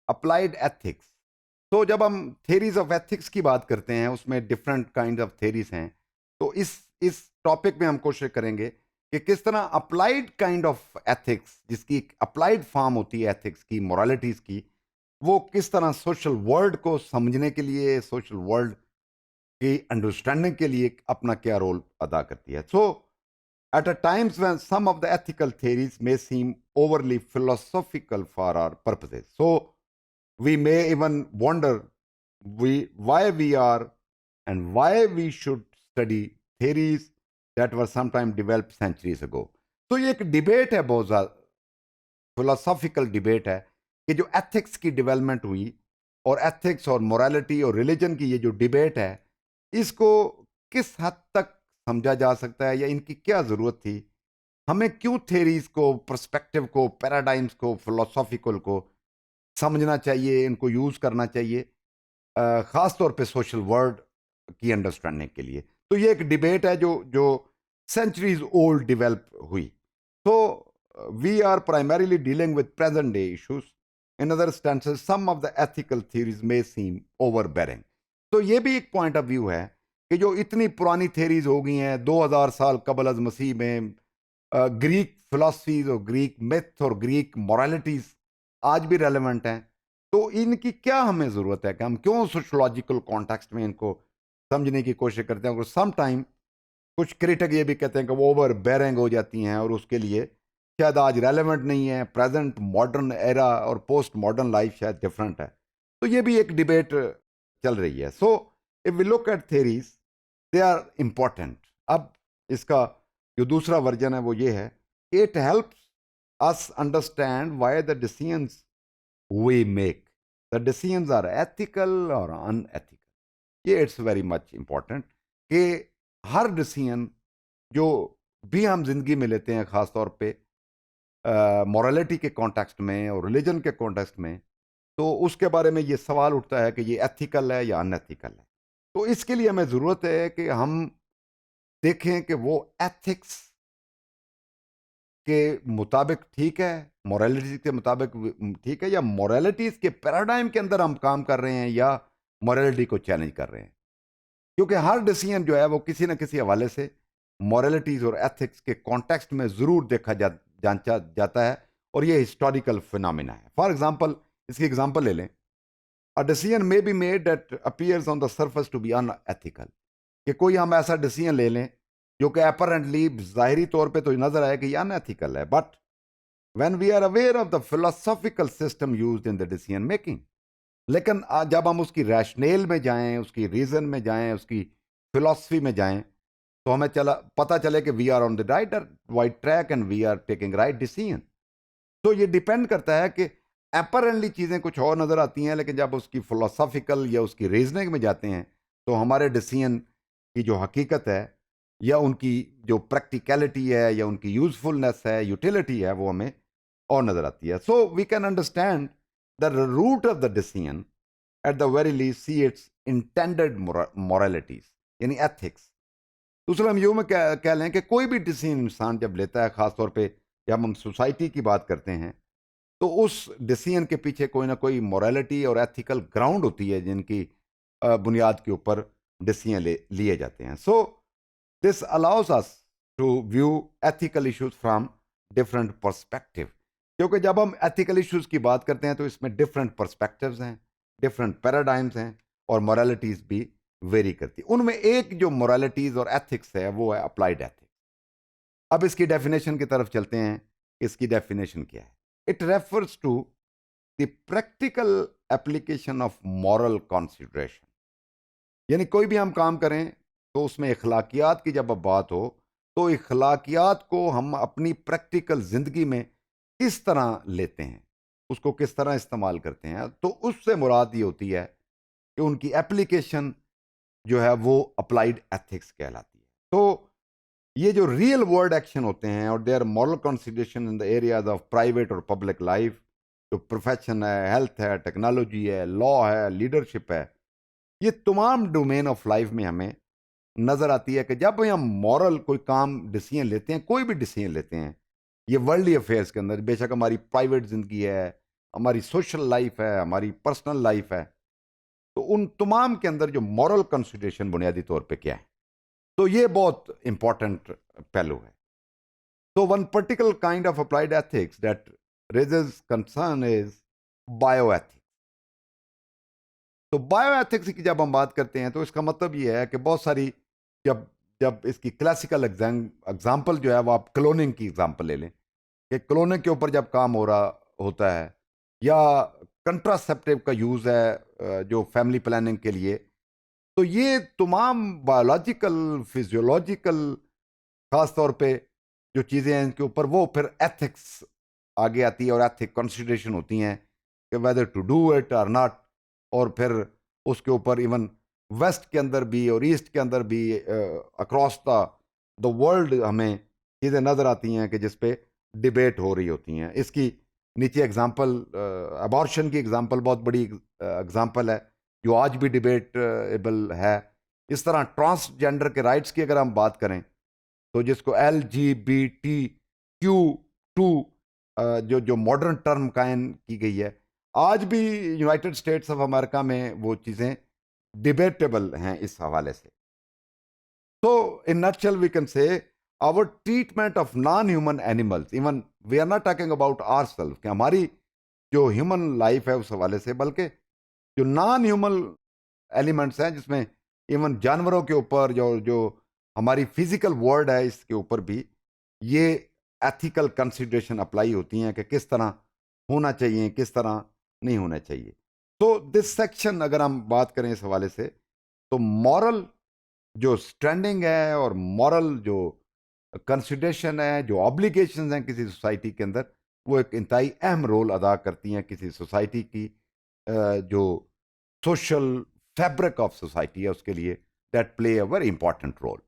Applied ethics. तो जब हम थेरीज ऑफ एथिक्स की बात करते हैं उसमें डिफरेंट काइंड ऑफ थेरीज हैं। तो इस टॉपिक में हम कोशिश करेंगे कि किस तरह अप्लाइड काइंड ऑफ एथिक्स, जिसकी एक अप्लाइड फॉर्म होती है एथिक्स की, मोरालिटीज की, वो किस तरह सोशल वर्ल्ड को समझने के लिए, सोशल वर्ल्ड की अंडरस्टैंडिंग के लिए अपना क्या रोल अदा करती है। सो at a times when some of the ethical theories may seem overly philosophical for our purposes. So we may even wonder why we are and why we should study theories that were sometime developed centuries ago. तो ये एक debate है, बहुत ज़्यादा philosophical debate है कि जो ethics की डेवलपमेंट हुई और एथिक्स और मोरालिटी और रिलीजन की ये जो डिबेट है, इसको किस हद तक समझा जा सकता है या इनकी क्या ज़रूरत थी, हमें क्यों थेरीज को, पर्सपेक्टिव को, पैराडाइम्स को, फिलोसॉफिकल को समझना चाहिए, इनको यूज़ करना चाहिए, ख़ास तौर पे सोशल वर्ल्ड की अंडरस्टैंडिंग के लिए। तो ये एक डिबेट है जो जो सेंचुरीज ओल्ड डेवलप हुई। तो we are primarily dealing with present day issues. In other stances some of the ethical theories may seem overbearing. तो ये भी एक पॉइंट ऑफ व्यू है कि जो इतनी पुरानी थेरीज हो गई हैं 2000 साल कबल अज मसीह में, ग्रीक फिलोसफीज और ग्रीक मिथ और ग्रीक मोरालिटीज आज भी रेलेवेंट हैं। तो इनकी क्या हमें ज़रूरत है कि हम क्यों सोशोलॉजिकल कॉन्टेक्स्ट में इनको समझने की कोशिश करते हैं। और सम टाइम कुछ क्रिटिक ये भी कहते हैं कि वो ओवर बेरिंग हो जाती हैं और उसके लिए शायद आज रेलेवेंट नहीं है। प्रेजेंट मॉडर्न एरा और पोस्ट मॉडर्न लाइफ शायद डिफरेंट है। तो ये भी एक डिबेट चल रही है। So if we look at theories, they are important. अब इसका जो दूसरा वर्जन है वो ये है, it helps us understand why the decisions we make, the decisions are ethical और अनएथिकल। ये इट्स वेरी मच इंपॉर्टेंट कि हर डिसीजन जो भी हम जिंदगी में लेते हैं, खास तौर पे मॉरलिटी के कॉन्टेक्स्ट में और रिलीजन के कॉन्टेक्स्ट में, तो उसके बारे में ये सवाल उठता है कि ये एथिकल है या अनएथिकल है। तो इसके लिए हमें ज़रूरत है कि हम देखें कि वो एथिक्स के मुताबिक ठीक है, मोरालिटी के मुताबिक ठीक है, या मोरालिटीज़ के पैराडाइम के अंदर हम काम कर रहे हैं या मोरालिटी को चैलेंज कर रहे हैं। क्योंकि हर डिसीजन जो है वो किसी न किसी हवाले से मॉरलिटीज़ और एथिक्स के कॉन्टेक्स्ट में ज़रूर देखा जांचा जाता है और ये हिस्टोरिकल फिनोमिना है। फॉर एग्जांपल, इसकी एग्जांपल ले लें, a decision may be made that appears on the surface to be unethical. कि कोई हम ऐसा डिसीजन ले लें जो कि अपरेंटली ज़ाहिरी तौर पे तो नज़र आए कि ये अनएथिकल है, but when we are aware of the philosophical system used in the decision making, लेकिन जब हम उसकी रैशनेल में जाएं, उसकी रीज़न में जाएं, उसकी फिलॉसफी में जाएं, तो हमें पता चले कि we are on the right track and we are taking right decision. तो ये डिपेंड करता है कि अपरेंटली चीज़ें कुछ और नज़र आती हैं, लेकिन जब उसकी फिलोसॉफिकल या उसकी रीजनिंग में जाते हैं तो हमारे डिसीजन की जो हकीकत है या उनकी जो प्रैक्टिकलिटी है या उनकी यूजफुलनेस है, यूटिलिटी है, वो हमें और नज़र आती है। So we can understand the root of the decision at the very least, see it's intended moralities यानी एथिक्स। दूसरा हम यूं में कह लें कि कोई भी डिसीजन इंसान जब लेता है, खासतौर पे जब हम सोसाइटी की बात करते हैं, तो उस डिसीजन के पीछे कोई ना कोई मोरालिटी और एथिकल ग्राउंड होती है जिनकी बुनियाद के ऊपर डिसीजन लिए जाते हैं। So this allows us to view ethical issues from different perspective. क्योंकि जब हम एथिकल इश्यूज की बात करते हैं तो इसमें डिफरेंट पर्सपेक्टिव्स हैं, डिफरेंट पैराडाइम्स हैं और मोरालिटीज भी वेरी करती है। उनमें एक जो मोरालिटीज और एथिक्स है वो है अप्लाइड एथिक्स। अब इसकी डेफिनेशन की तरफ चलते हैं। इसकी डेफिनेशन क्या है? It refers to the practical application of moral consideration. यानी कोई भी हम काम करें तो उसमें इखलाकियात की जब अब बात हो, तो इखलाकियात को हम अपनी प्रैक्टिकल ज़िंदगी में किस तरह लेते हैं, उसको किस तरह इस्तेमाल करते हैं, तो उससे मुराद ये होती है कि उनकी एप्लीकेशन जो है वो अप्लाइड एथिक्स कहलाती है। तो ये जो रियल वर्ल्ड एक्शन होते हैं और their moral consideration in the areas of private और पब्लिक लाइफ, जो प्रोफेशन है, हेल्थ है, टेक्नोलॉजी है, लॉ है, लीडरशिप है, ये तमाम डोमेन ऑफ लाइफ में हमें नज़र आती है कि जब भी हम मॉरल कोई काम डिसीजन लेते हैं, कोई भी डिसीजन लेते हैं, ये वर्ल्डली अफेयर्स के अंदर, बेशक हमारी प्राइवेट ज़िंदगी है हमारी सोशल लाइफ है, हमारी पर्सनल लाइफ है, तो उन तमाम के अंदर जो मॉरल कंसिडरेशन बुनियादी तौर पे क्या है, तो ये बहुत इंपॉर्टेंट पहलू है. तो one particular kind of applied ethics that raises concern is bioethics. तो बायोएथिक्स की जब हम बात करते हैं तो इसका मतलब ये है कि बहुत सारी, जब जब इसकी क्लासिकल एग्जाम्पल जो है वो आप क्लोनिंग की एग्जाम्पल ले लें कि क्लोनिंग के ऊपर जब काम हो रहा होता है, या कंट्रासेप्टिव का यूज़ है जो फैमिली प्लानिंग के लिए, तो ये तमाम बायोलॉजिकल फिजियोलॉजिकल खास तौर पे जो चीज़ें हैं इनके ऊपर वो फिर एथिक्स आगे आती है और एथिक कंसिडरेशन होती हैं कि वेदर टू डू इट और नॉट. और फिर उसके ऊपर इवन वेस्ट के अंदर भी और ईस्ट के अंदर भी अक्रॉस द वर्ल्ड हमें चीज़ें नज़र आती हैं कि जिस पे डिबेट हो रही होती हैं. इसकी नीचे एग्जांपल, अबॉर्शन की एग्जांपल बहुत बड़ी एग्जांपल है जो आज भी डिबेटेबल है. इस तरह ट्रांसजेंडर के राइट्स की अगर हम बात करें तो जिसको LGBTQ2 जो जो मॉडर्न टर्म कायम की गई है, आज भी यूनाइटेड स्टेट्स ऑफ अमेरिका में वो चीज़ें डिबेटेबल हैं इस हवाले से. तो in nutshell we can say our treatment of non human animals, even we are not talking about ourselves कि हमारी जो ह्यूमन लाइफ है उस हवाले से, बल्कि जो नॉन ह्यूमन एलिमेंट्स हैं जिसमें इवन जानवरों के ऊपर जो जो हमारी फिजिकल वर्ल्ड है इसके ऊपर भी ये एथिकल कंसिडरेशन अप्लाई होती हैं कि किस तरह होना चाहिए, किस तरह नहीं होना चाहिए. तो दिस सेक्शन अगर हम बात करें इस हवाले से, तो मॉरल जो स्टैंडिंग है और मॉरल जो कंसिडरेशन है, जो ऑब्लिगेशंस हैं किसी सोसाइटी के अंदर, वो एक इंतहाई अहम रोल अदा करती हैं किसी सोसाइटी की जो सोशल फैब्रिक ऑफ सोसाइटी है उसके लिए, that play a very important role.